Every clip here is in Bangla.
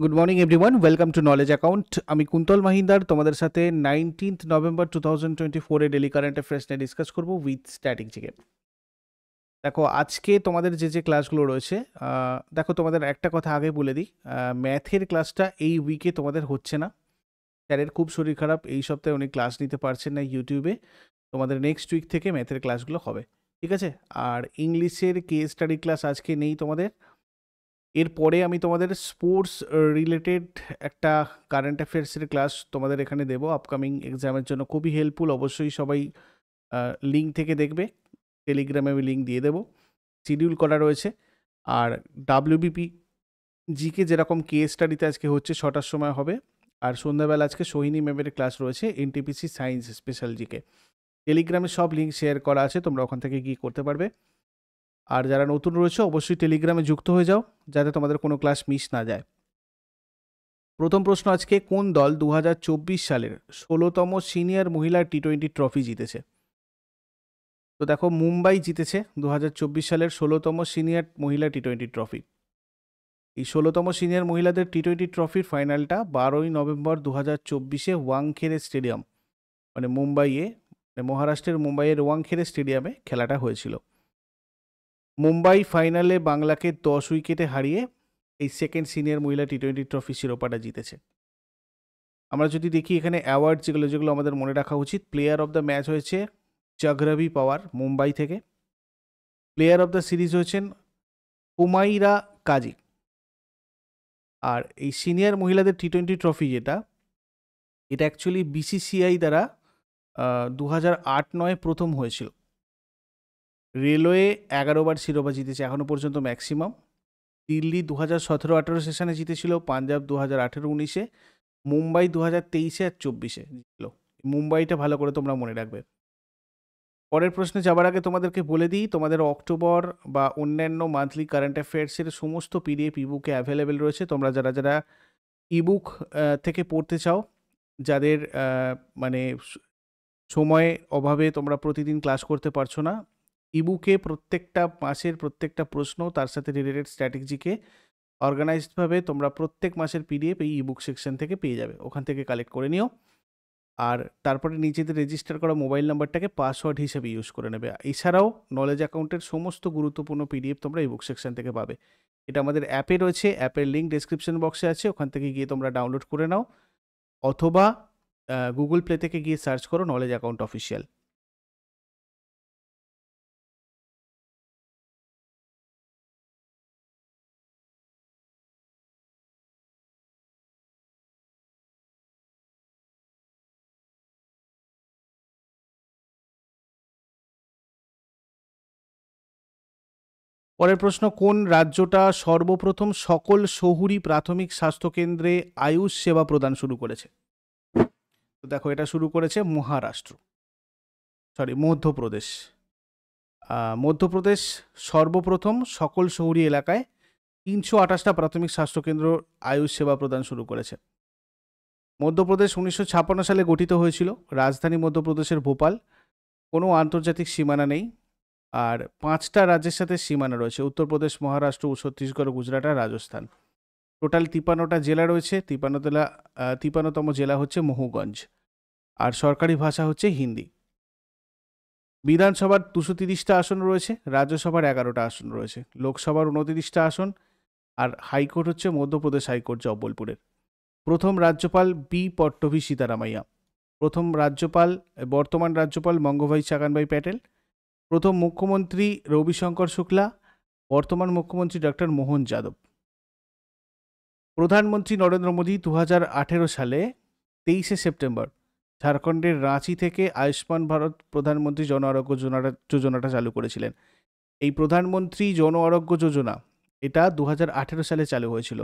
Good morning everyone, welcome to knowledge account. আমি কুন্তল মাহিন্দার তোমাদের সাথে 19th November 2024 daily current affairs নিয়ে ডিসকাস করবো উইথ স্ট্যাটিক জিকে। দেখো, আজকে তোমাদের যে ক্লাসগুলো রয়েছে, দেখো তোমাদের একটা কথা আগে বলে দিই, ম্যাথের ক্লাসটা এই উইকে তোমাদের হচ্ছে না। স্যারের খুব শরীর খারাপ, এই সপ্তাহে উনি ক্লাস নিতে পারছেন না ইউটিউবে। তোমাদের নেক্সট উইক থেকে ম্যাথের ক্লাসগুলো হবে, ঠিক আছে? আর ইংলিশের কেস স্টাডি ক্লাস আজকে নেই তোমাদের। এরপরে আমি তোমাদের স্পোর্টস রিলেটেড একটা কারেন্ট অ্যাফেয়ার্সের ক্লাস তোমাদের এখানে দেবো আপকামিং এক্সামের জন্য, খুবই হেল্পফুল। অবশ্যই সবাই লিঙ্ক থেকে দেখবে, টেলিগ্রামে আমি লিঙ্ক দিয়ে দেবো, শিডিউল করা রয়েছে। আর ডাব্লিউবিপি জিকে যেরকম কেস স্টাডিতে আজকে হচ্ছে 6টার সময় হবে, আর সন্ধ্যাবেলা আজকে সোহিনী ম্যামের ক্লাস রয়েছে এনটিপিসি সায়েন্স স্পেশাল জিকে। টেলিগ্রামে সব লিঙ্ক শেয়ার করা আছে, তোমরা ওখান থেকে গিয়ে করতে পারবে। আর যারা নতুন রয়েছে অবশ্যই টেলিগ্রামে যুক্ত হয়ে যাও, যাতে তোমাদের কোনো ক্লাস মিস না যায়। প্রথম প্রশ্ন আজকে, কোন দল 2024 সালের 16তম সিনিয়র মহিলা টি20 ট্রফি জিতেছে? তো দেখো, মুম্বাই জিতেছে 2024 সালের 16তম সিনিয়র মহিলা টি20 ট্রফি। এই 16তম সিনিয়র মহিলাদের টি20 ট্রফির ফাইনালটা 12ই নভেম্বর 2024 ওয়াংখেড়ে স্টেডিয়াম, মানে মুম্বাইয়ে, মহারাষ্ট্রের মুম্বাইয়ের ওয়াংখেড়ে স্টেডিয়ামে খেলাটা হয়েছিল। মুম্বাই ফাইনালে বাংলাকে 10 উইকেটে হারিয়ে এই সেকেন্ড সিনিয়র মহিলা টি20 ট্রফি শিরোপাটা জিতেছে। আমরা যদি দেখি এখানে অ্যাওয়ার্ড যেগুলো আমাদের মনে রাখা উচিত, প্লেয়ার অফ দ্য ম্যাচ হয়েছে জাগরবি পাওয়ার মুম্বাই থেকে। প্লেয়ার অফ দ্য সিরিজ হয়েছেন হুমাইরা কাজী। আর এই সিনিয়র মহিলাদের টি20 ট্রফি এটা অ্যাকচুয়ালি বিসিসিআই দ্বারা 2008-9 প্রথম হয়েছিল। রেলওয়ে 11বার শিরোপা জিতেছে এখনও পর্যন্ত ম্যাক্সিমাম। দিল্লি 2017-18 সেশনে জিতেছিল, পাঞ্জাব 2018-19-এ, মুম্বাই 2023-এ আর 24-এ জিতল। মুম্বাইটা ভালো করে তোমরা মনে রাখবে। পরের প্রশ্নে যাবার আগে তোমাদেরকে বলে দিই, তোমাদের অক্টোবর বা অন্যান্য মান্থলি কারেন্ট অ্যাফেয়ার্সের সমস্ত পিডিএফ ইবুকে অ্যাভেলেবেল রয়েছে। তোমরা যারা ইবুক থেকে পড়তে চাও, যাদের মানে সময় অভাবে তোমরা প্রতিদিন ক্লাস করতে পারছো না, ইবুকে প্রত্যেকটা মাসের প্রত্যেকটা প্রশ্ন তার সাথে রিলেটেড স্ট্র্যাটেজিকে অর্গানাইজডভাবে তোমরা প্রত্যেক মাসের পিডিএফ এই ইবুক সেকশন থেকে পেয়ে যাবে, ওখান থেকে কালেক্ট করে নিও। আর তারপরে নিজেদের রেজিস্টার করা মোবাইল নাম্বারটাকে পাসওয়ার্ড হিসেবে ইউজ করে নেবে। এছাড়াও নলেজ অ্যাকাউন্টের সমস্ত গুরুত্বপূর্ণ পিডিএফ তোমরা এই বুক সেকশন থেকে পাবে। এটা আমাদের অ্যাপে রয়েছে, অ্যাপের লিঙ্ক ডেসক্রিপশন বক্সে আছে, ওখান থেকে গিয়ে তোমরা ডাউনলোড করে নাও, অথবা গুগল প্লে থেকে গিয়ে সার্চ করো নলেজ অ্যাকাউন্ট অফিসিয়াল। পরের প্রশ্ন, কোন রাজ্যটা সর্বপ্রথম সকল শহুরি প্রাথমিক স্বাস্থ্যকেন্দ্রে আয়ুষ সেবা প্রদান শুরু করেছে? তো দেখো, এটা শুরু করেছে মধ্যপ্রদেশ। মধ্যপ্রদেশ সর্বপ্রথম সকল শহুরি এলাকায় 328টা প্রাথমিক স্বাস্থ্যকেন্দ্র আয়ুষ সেবা প্রদান শুরু করেছে। মধ্যপ্রদেশ 1956 সালে গঠিত হয়েছিল, রাজধানী মধ্যপ্রদেশের ভোপাল। কোনো আন্তর্জাতিক সীমানা নেই, আর 5টা রাজ্যের সাথে সীমানা রয়েছে: উত্তরপ্রদেশ, মহারাষ্ট্র, ছত্তিশগড়, গুজরাট আর রাজস্থান। টোটাল 53টা জেলা রয়েছে। 53তম জেলা হচ্ছে মহুগঞ্জ। আর সরকারি ভাষা হচ্ছে হিন্দি। বিধানসভার 230টা আসন রয়েছে, রাজ্যসভার 11টা আসন রয়েছে, লোকসভার 29টা আসন। আর হাইকোর্ট হচ্ছে মধ্যপ্রদেশ হাইকোর্ট জব্বলপুরের। প্রথম রাজ্যপাল বি পট্টভি সীতারামাইয়া। প্রথম রাজ্যপাল, বর্তমান রাজ্যপাল মঙ্গভাই চাগানভাই প্যাটেল। প্রথম মুখ্যমন্ত্রী রবিশঙ্কর শুক্লা। বর্তমান মুখ্যমন্ত্রী ডক্টর মোহন যাদব। প্রধানমন্ত্রী নরেন্দ্র মোদী 2018 সালে 23শে সেপ্টেম্বর ঝাড়খণ্ডের রাঁচি থেকে আয়ুষ্মান ভারত প্রধানমন্ত্রী জন আরোগ্য যোজনাটা চালু করেছিলেন। এই প্রধানমন্ত্রী জন আরোগ্য যোজনা এটা 2018 সালে চালু হয়েছিল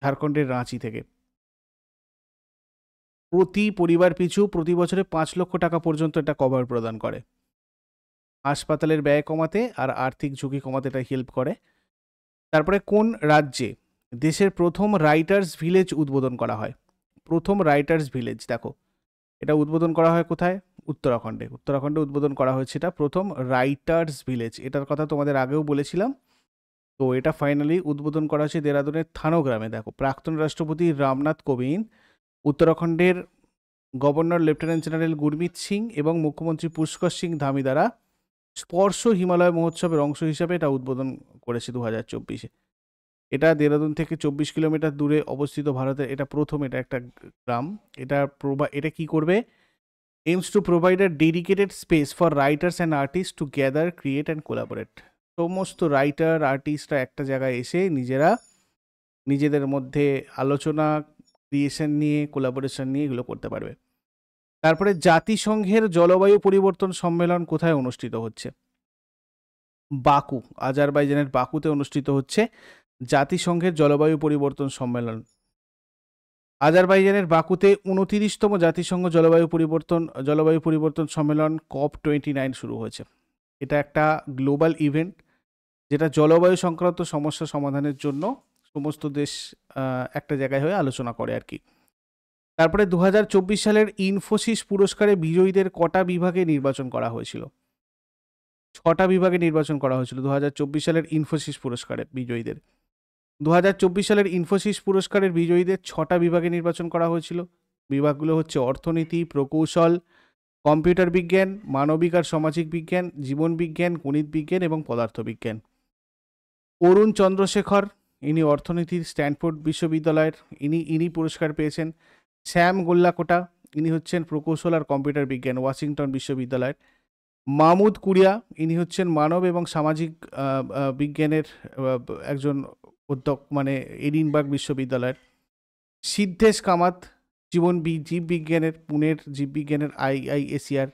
ঝাড়খণ্ডের রাঁচি থেকে। প্রতি পরিবার পিছু প্রতি বছরে 5 লক্ষ টাকা পর্যন্ত এটা কভার প্রদান করে। হাসপাতালের ব্যয় কমাতে আর আর্থিক ঝুঁকি কমাতে এটা হেল্প করে। তারপরে কোন রাজ্যে দেশের প্রথম রাইটার্স ভিলেজ উদ্বোধন করা হয়? প্রথম রাইটার্স ভিলেজ, দেখো এটা উদ্বোধন করা হয় কোথায়? উত্তরাখণ্ডে। উদ্বোধন করা হয়েছে এটা প্রথম রাইটার্স ভিলেজ। এটার কথা তোমাদের আগেও বলেছিলাম, তো এটা ফাইনালি উদ্বোধন করা হয়েছে দেরাদুনের থানোগ্রামে। দেখো, প্রাক্তন রাষ্ট্রপতি রামনাথ কোবিন্দ, উত্তরাখণ্ডের governor lieutenant general Gurmit Singh এবং মুখ্যমন্ত্রী পুষ্কর সিং ধামি দ্বারা স্পর্শ হিমালয় মহোৎসবের অংশ হিসাবে এটা উদ্বোধন করেছে 2024-এ। এটা দেরাদুন থেকে 24 কিলোমিটার দূরে অবস্থিত ভারতের এটা প্রথম, এটা একটা গ্রাম। এটা কি করবে? aims to provide a dedicated space for writers and artists to gather, create and collaborate. সমস্ত রাইটার আর্টিস্টরা একটা জায়গায় এসে নিজেদের মধ্যে আলোচনা, ক্রিয়েশন নিয়ে, কোলাবোরেশন নিয়ে এগুলো করতে পারবে। তারপরে জাতিসংঘের জলবায়ু পরিবর্তন সম্মেলন কোথায় অনুষ্ঠিত হচ্ছে? বাকু, আজারবাইজানের বাকুতে অনুষ্ঠিত হচ্ছে জাতিসংঘের জলবায়ু পরিবর্তন সম্মেলন। আজারবাইজানের বাকুতে 29তম জাতিসংঘ জলবায়ু পরিবর্তন সম্মেলন COP29 শুরু হয়েছে। এটা একটা গ্লোবাল ইভেন্ট যেটা জলবায়ু সংক্রান্ত সমস্যা সমাধানের জন্য সমস্ত দেশ একটা জায়গায় হয়ে আলোচনা করে আর কি। তারপরে 2024 সালের ইনফোসিস পুরস্কারে বিজয়ীদের কটা বিভাগে নির্বাচন করা হয়েছিল? 6টা বিভাগে নির্বাচন করা হয়েছিল 2024 সালের ইনফোসিস পুরস্কারে বিজয়ীদের। 2024 সালের ইনফোসিস পুরস্কারের বিজয়ীদের 6টা বিভাগে নির্বাচন করা হয়েছিল। বিভাগগুলো হচ্ছে অর্থনীতি, প্রকৌশল, কম্পিউটার বিজ্ঞান, মানবিক আর সামাজিক বিজ্ঞান, জীবন বিজ্ঞান, গণিত বিজ্ঞান এবং পদার্থবিজ্ঞান। অরুণ চন্দ্রশেখর, ইনি অর্থনীতির স্ট্যানফোর্ড বিশ্ববিদ্যালয়ের, ইনি পুরস্কার পেয়েছেন। শ্যাম গোল্লাকোটা, ইনি হচ্ছেন প্রকৌশল আর কম্পিউটার বিজ্ঞান, ওয়াশিংটন বিশ্ববিদ্যালয়ের। মাহমুদ কুরিয়া, ইনি হচ্ছেন মানব এবং সামাজিক বিজ্ঞানের একজন মানে এডিনবার্গ বিশ্ববিদ্যালয়ের। সিদ্ধেশ কামাত, জীববিজ্ঞানের, পুনের জীববিজ্ঞানের IISER।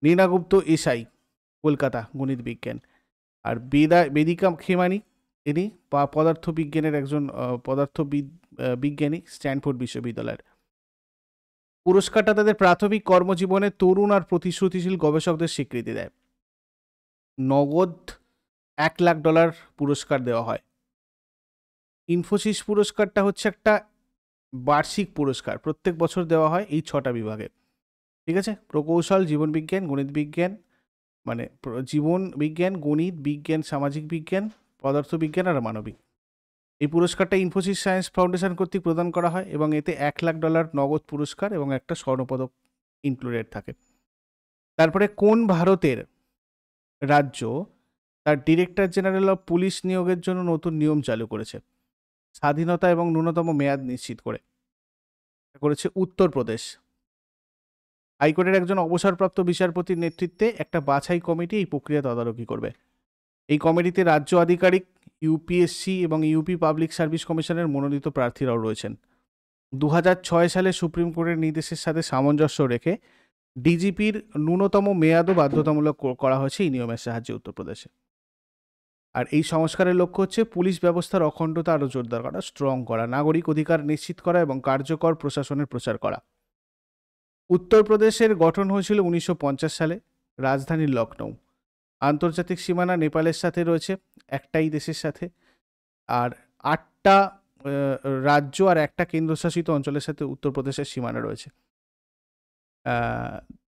নীনাগুপ্ত এসআই, কলকাতা, গণিত বিজ্ঞান। আর বেদিকা খেমানি, ইনি পদার্থবিজ্ঞানের একজন বিজ্ঞানী, স্ট্যানফোর্ড বিশ্ববিদ্যালয়ের। পুরস্কারটা তাদের প্রাথমিক কর্মজীবনে তরুণ আর প্রতিশ্রুতিশীল গবেষকদের স্বীকৃতি দেয়। নগদ $1 লাখ পুরস্কার দেওয়া হয়। ইনফোসিস পুরস্কারটা হচ্ছে একটা বার্ষিক পুরস্কার, প্রত্যেক বছর দেওয়া হয় এই 6টা বিভাগে। ঠিক আছে? প্রকৌশল, জীবন বিজ্ঞান, গণিত বিজ্ঞান, মানে জীবন বিজ্ঞান, গণিত বিজ্ঞান, সামাজিক বিজ্ঞান, পদার্থবিজ্ঞান আর মানবিক। এই পুরস্কারটা ইনফোসিস সায়েন্স ফাউন্ডেশন কর্তৃক প্রদান করা হয় এবং এতে $1 লাখ নগদ পুরস্কার এবং একটা স্বর্ণপদক ইনক্লুডেড থাকে। তারপরে কোন ভারতের রাজ্য তার ডিরেক্টর জেনারেল অফ পুলিশ নিয়োগের জন্য নতুন নিয়ম চালু করেছে স্বাধীনতা এবং ন্যূনতম মেয়াদ নিশ্চিত করেছে? উত্তরপ্রদেশ। হাইকোর্টের একজন অবসরপ্রাপ্ত বিচারপতির নেতৃত্বে একটা বাছাই কমিটি এই প্রক্রিয়া তদারকি করবে। এই কমিটিতে রাজ্য আধিকারিক, ইউপিএসসি এবং ইউপি পাবলিক সার্ভিস কমিশনের মনোনীত প্রার্থীরাও রয়েছেন। 2006 সালে সুপ্রিম কোর্টের নির্দেশের সাথে সামঞ্জস্য রেখে ডিজিপির ন্যূনতম মেয়াদও বাধ্যতামূলক করা হয়েছে এই নিয়মের সাহায্যে উত্তরপ্রদেশে। আর এই সংস্কারের লক্ষ্য হচ্ছে পুলিশ ব্যবস্থার অখণ্ডতা আরও জোরদার করা, স্ট্রং করা, নাগরিক অধিকার নিশ্চিত করা এবং কার্যকর প্রশাসনের প্রচার করা। উত্তরপ্রদেশের গঠন হয়েছিল 1950 সালে, রাজধানী লখনৌ। আন্তর্জাতিক সীমানা নেপালের সাথে রয়েছে, একটাই দেশের সাথে। আর 8টা রাজ্য আর একটা কেন্দ্রশাসিত অঞ্চলের সাথে উত্তরপ্রদেশের সীমানা রয়েছে।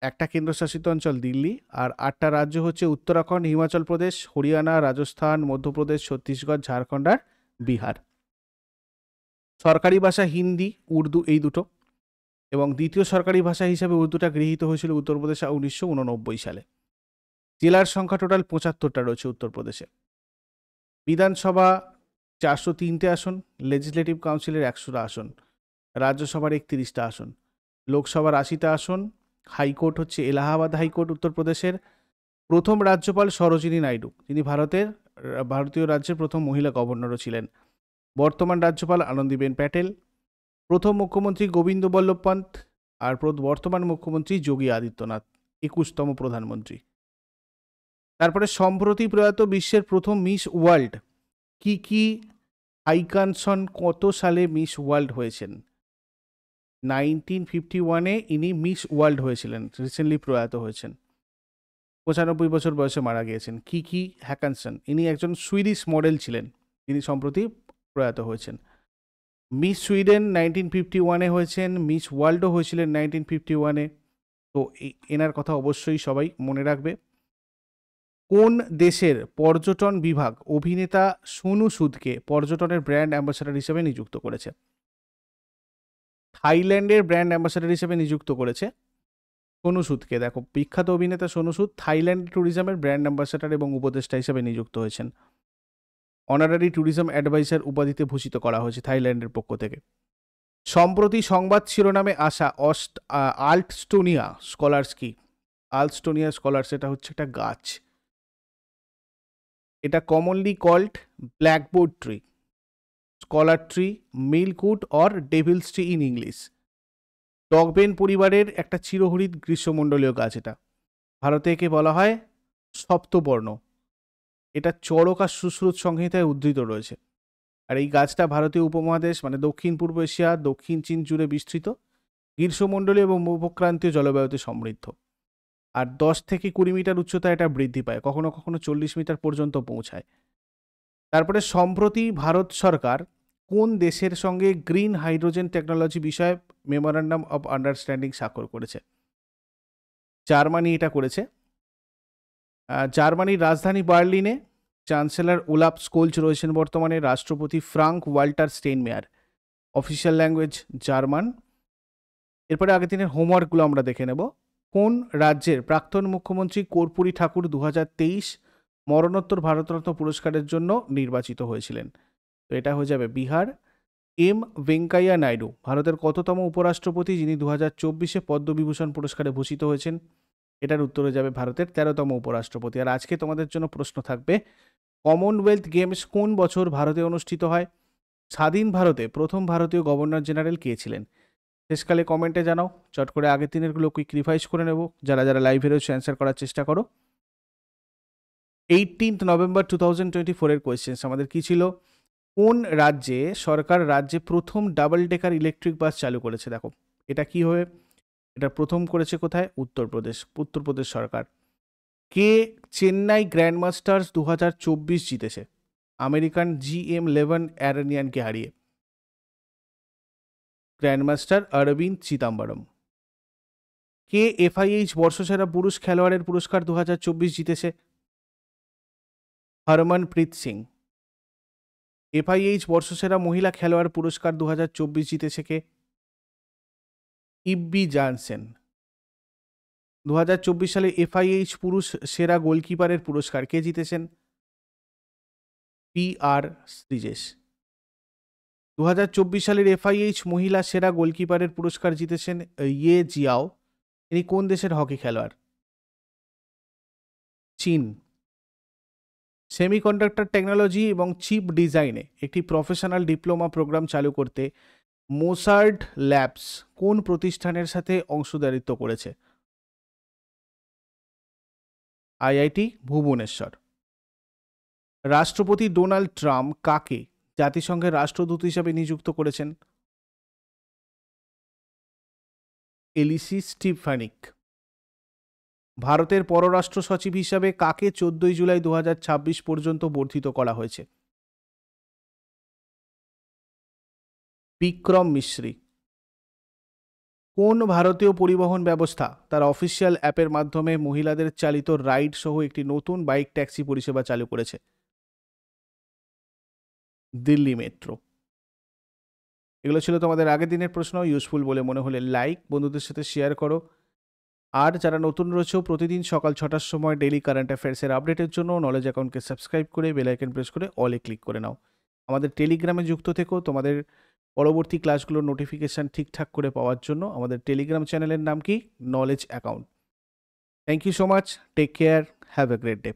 একটা কেন্দ্রশাসিত অঞ্চল দিল্লি, আর 8টা রাজ্য হচ্ছে উত্তরাখণ্ড, হিমাচল প্রদেশ, হরিয়ানা, রাজস্থান, মধ্যপ্রদেশ, ছত্তিশগড়, ঝাড়খণ্ড আর বিহার। সরকারি ভাষা হিন্দি, উর্দু, এই দুটো। এবং দ্বিতীয় সরকারি ভাষা হিসাবে উর্দুটা গৃহীত হয়েছিল উত্তরপ্রদেশে 1989 সালে। জেলার সংখ্যা টোটাল 75টা রয়েছে উত্তরপ্রদেশে। বিধানসভা 403টে আসন, লেজিসলেটিভ কাউন্সিলের 100টা আসন, রাজ্যসভার 31টা আসন, লোকসভার 80টা আসন। হাইকোর্ট হচ্ছে এলাহাবাদ হাইকোর্ট উত্তরপ্রদেশের। প্রথম রাজ্যপাল সরোজিনী নাইডু, তিনি ভারতীয় রাজ্যের প্রথম মহিলা গভর্নরও ছিলেন। বর্তমান রাজ্যপাল আনন্দীবেন প্যাটেল। প্রথম মুখ্যমন্ত্রী গোবিন্দ বল্লভ পন্ত, আর বর্তমান মুখ্যমন্ত্রী যোগী আদিত্যনাথ, 21তম প্রধানমন্ত্রী। তারপরে সম্প্রতি প্রয়াত বিশ্বের প্রথম মিস ওয়ার্ল্ড কি হাইকানসন কত সালে মিস ওয়ার্ল্ড হয়েছেন? 1951-এ ইনি মিস ওয়ার্ল্ড হয়েছিলেন, রিসেন্টলি প্রয়াত হয়েছেন, 95 বছর বয়সে মারা গিয়েছেন। কি হ্যাকানসন, ইনি একজন সুইডিশ মডেল ছিলেন, তিনি সম্প্রতি প্রয়াত হয়েছেন। মিস সুইডেন 1951-এ হয়েছেন, মিস ওয়ার্ল্ডও হয়েছিলেন 1951-এ। তো এনার কথা অবশ্যই সবাই মনে রাখবে। কোন দেশের পর্যটন বিভাগ অভিনেতা সোনু সুদকে পর্যটনের ব্র্যান্ড অ্যাম্বাসাডার হিসেবে নিযুক্ত করেছে? থাইল্যান্ডের ব্র্যান্ড অ্যাম্বাসাডার হিসেবে নিযুক্ত করেছে সোনু সুদকে। দেখো, বিখ্যাত অভিনেতা সোনু সুদ থাইল্যান্ড ট্যুরিজমের ব্র্যান্ড অ্যাম্বাসাডার এবং উপদেষ্টা হিসেবে নিযুক্ত হয়েছেন। অনারারি ট্যুরিজম অ্যাডভাইজার উপাধিতে ভূষিত করা হয়েছে থাইল্যান্ডের পক্ষ থেকে। সম্প্রতি সংবাদ শিরোনামে আসা আল্টস্টোনিয়া স্কলার্স কি? আল্টস্টোনিয়া স্কলার্স এটা হচ্ছে একটা গাছ। এটা commonly called blackboard tree, scholar tree, milkwood or devil's tree in English. Dogbane পরিবারের একটা চিরহরিৎ গ্রীষ্মমণ্ডলীয় গাছ। এটা ভারতে একে বলা হয় সপ্তবর্ণ। এটা চড়ক আর সুশ্রুত সংহিতায় উদ্ধৃত রয়েছে। আর এই গাছটা ভারতীয় উপমহাদেশ মানে দক্ষিণ পূর্ব এশিয়া, দক্ষিণ চীন জুড়ে বিস্তৃত, গ্রীষ্মমণ্ডলীয় এবং উপক্রান্তীয় জলবায়ুতে সমৃদ্ধ। আর 10 থেকে 20 মিটার উচ্চতায় এটা বৃদ্ধি পায়, কখনো কখনো 40 মিটার পর্যন্ত পৌঁছায়। তারপরে সম্প্রতি ভারত সরকার কোন দেশের সঙ্গে গ্রিন হাইড্রোজেন টেকনোলজি বিষয়ে মেমোরান্ডাম অফ আন্ডারস্ট্যান্ডিং স্বাক্ষর করেছে? জার্মানি এটা করেছে। জার্মানির রাজধানী বার্লিনে চ্যান্সেলর ওলাফ স্কোলজ রয়েছেন বর্তমানে, রাষ্ট্রপতি Frank Walter Steinmeier. Official language German. এরপরে আগের দিনের হোমওয়ার্কগুলো আমরা দেখে নেব। কোন রাজ্যের প্রাক্তন মুখ্যমন্ত্রী কর্পূরী ঠাকুর 2023 মরণোত্তর ভারতরত্ন পুরস্কারের জন্য নির্বাচিত হয়েছিলেন? তো এটা হয়ে যাবে বিহার। এম ভেঙ্কাইয়া নাইডু ভারতের কততম উপরাষ্ট্রপতি যিনি 2024 পদ্মবিভূষণ পুরস্কারে ভূষিত হয়েছেন? এটার উত্তরে যাবে ভারতের 13তম উপরাষ্ট্রপতি। আর আজকে তোমাদের জন্য প্রশ্ন থাকবে, কমনওয়েলথ গেমস কোন বছর ভারতে অনুষ্ঠিত হয়? স্বাধীন ভারতে প্রথম ভারতীয় গভর্নর জেনারেল কে ছিলেন? শেষকালে কমেন্টে জানাও। চট করে আগের দিনেরগুলো কুইক রিভাইজ করে নেব। যারা যারা লাইভে রয়েছে অ্যান্সার করার চেষ্টা করো। 18 নভেম্বর 2024 এর কোয়েশ্চেন্স আমাদের কি ছিল? কোন রাজ্যে সরকার রাজ্যে প্রথম ডাবল ডেকার ইলেকট্রিক বাস চালু করেছে? দেখো, এটা কি হয়ে এটা প্রথম করেছে কোথায়? উত্তরপ্রদেশ সরকার। কে চেন্নাই গ্র্যান্ড মাস্টার্স 2024 জিতেছে আমেরিকান GM11 অ্যারেনিয়ানকে হারিয়ে? গ্র্যান্ডমাস্টার অরবিন্দ চিদাম্বরম। কে FIH বর্ষসেরা পুরুষ খেলোয়াড়ের পুরস্কার 2024 জিতেছে? হরমনপ্রীত সিং। FIH বর্ষসেরা মহিলা খেলোয়াড় পুরস্কার 2024 জিতেছে কে? ইব্বি জানসেন। 2024 সালে FIH পুরুষ সেরা গোলকিপারের পুরস্কার কে জিতেছেন? PR শ্রীজেশ। 2024 সালের FIH মহিলা সেরা গোলকিপারের পুরস্কার জিতেছেন ইয়ে জিয়াও। ইনি কোন দেশের হকি খেলোয়াড়? চীন। সেমিকন্ডাক্টর টেকনোলজি এবং চিপ ডিজাইনে একটি প্রফেশনাল ডিপ্লোমা প্রোগ্রাম চালু করতে মোসার্ট ল্যাবস কোন প্রতিষ্ঠানের সাথে অংশীদারিত্ব করেছে? IIT ভুবনেশ্বর। রাষ্ট্রপতি ডোনাল্ড ট্রাম্প কাকে জাতিসংঘের রাষ্ট্রদূত হিসাবে নিযুক্ত করেছেন? এলিসি স্টিফানিক। ভারতের পররাষ্ট্র সচিব হিসাবে কাকে 14 জুলাই 2026 পর্যন্ত বর্ধিত করা হয়েছে? বিক্রম মিশ্রি। কোন ভারতীয় পরিবহন ব্যবস্থা তার অফিসিয়াল অ্যাপের মাধ্যমে মহিলাদের চালিত রাইড সহ একটি নতুন বাইক ট্যাক্সি পরিষেবা চালু করেছে? দিল্লি মেট্রো। এগুলো ছিল তোমাদের আগের দিনের প্রশ্ন। ইউজফুল বলে মনে হলে লাইক, বন্ধুদের সাথে শেয়ার করো। আর যারা নতুন রয়েছে প্রতিদিন সকাল 6টার সময় ডেইলি কারেন্ট অ্যাফেয়ার্সের আপডেটের জন্য নলেজ অ্যাকাউন্টকে সাবস্ক্রাইব করে বেল আইকন প্রেস করে অলে ক্লিক করে নাও। আমাদের টেলিগ্রামে যুক্ত থেকো তোমাদের পরবর্তী ক্লাসগুলোর নোটিফিকেশান ঠিকঠাক করে পাওয়ার জন্য। আমাদের টেলিগ্রাম চ্যানেলের নাম কি? Knowledge account. Thank you so much, take care, have a great day.